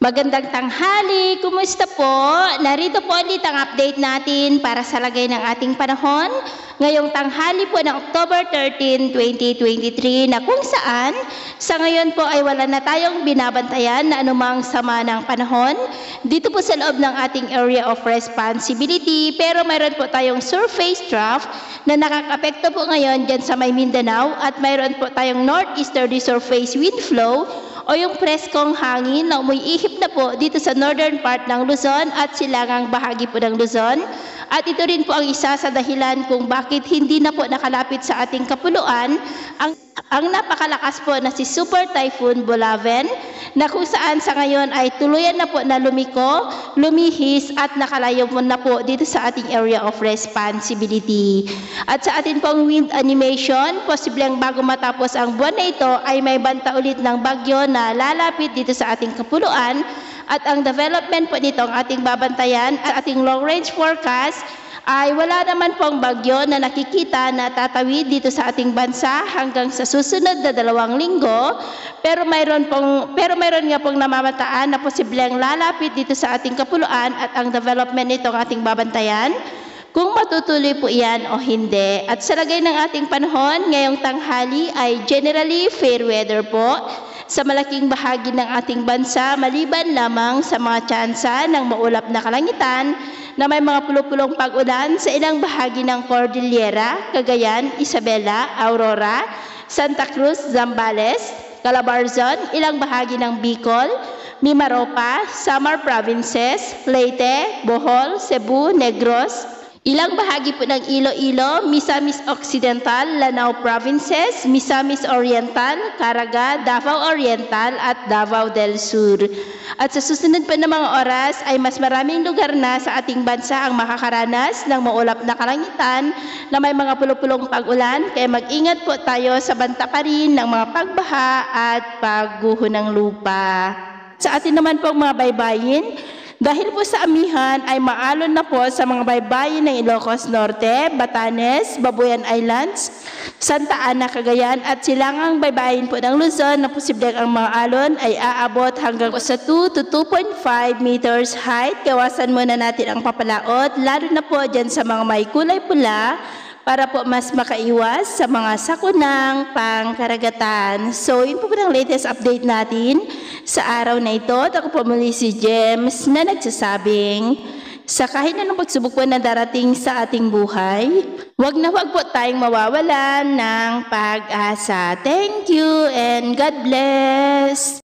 Magandang tanghali, kumusta po? Narito po ulit ang update natin para sa lagay ng ating panahon ngayong tanghali po ng October 13, 2023 na kung saan sa ngayon po ay wala na tayong binabantayan na anumang sama ng panahon dito po sa loob ng ating area of responsibility, pero mayroon po tayong surface trough na nakakapekto po ngayon dyan sa may Mindanao at mayroon po tayong northeasterly surface wind flow o yung preskong hangin na umuihip na po dito sa northern part ng Luzon at silangang bahagi po ng Luzon. At ito rin po ang isa sa dahilan kung bakit hindi na po nakalapit sa ating kapuluan ang napakalakas po na si Super Typhoon Bolaven na kung saan sa ngayon ay tuluyan na po na lumiko, lumihis at nakalayo po na po dito sa ating area of responsibility. At sa atin pong wind animation, posibleng bago matapos ang buwan na ito ay may banta ulit ng bagyo na lalapit dito sa ating kapuluan. At ang development po nito ang ating babantayan at ating long range forecast ay wala naman pong bagyo na nakikita na tatawid dito sa ating bansa hanggang sa susunod na 2 linggo, pero mayroon nga pong namamataan na posibleng lalapit dito sa ating kapuluan at ang development nito ang ating babantayan kung matutuloy po iyan o hindi. At sa lagay ng ating panahon ngayong tanghali ay generally fair weather po sa malaking bahagi ng ating bansa, maliban lamang sa mga tsansa ng maulap na kalangitan na may mga pulupulong pag-ulan sa ilang bahagi ng Cordillera, Cagayan, Isabela, Aurora, Santa Cruz, Zambales, Calabarzon, ilang bahagi ng Bicol, Mimaropa, Samar Provinces, Leyte, Bohol, Cebu, Negros, ilang bahagi po ng Iloilo, Misamis Occidental, Lanao Provinces, Misamis Oriental, Caraga, Davao Oriental at Davao del Sur. At sa susunod pa ng mga oras ay mas maraming lugar na sa ating bansa ang makakaranas ng maulap na kalangitan na may mga pulupulong pag-ulan, kaya mag-ingat po tayo sa banta pa rin ng mga pagbaha at pagguho ng lupa. Sa atin naman pong mga baybayin, dahil po sa amihan ay maalon na po sa mga baybayin ng Ilocos Norte, Batanes, Babuyan Islands, Santa Ana, Cagayan at silangang baybayin po ng Luzon na posibleng ang mga alon ay aabot hanggang sa 2 to 2.5 meters height. Kawasan muna natin ang papalaot, lalo na po dyan sa mga may kulay pula, para po mas makaiwas sa mga sakunang pangkaragatan. So, yun po ang latest update natin sa araw na ito. At ako po muli si James na nagsasabing, sa kahit anong pagsubok po na darating sa ating buhay, wag na wag po tayong mawawalan ng pag-asa. Thank you and God bless!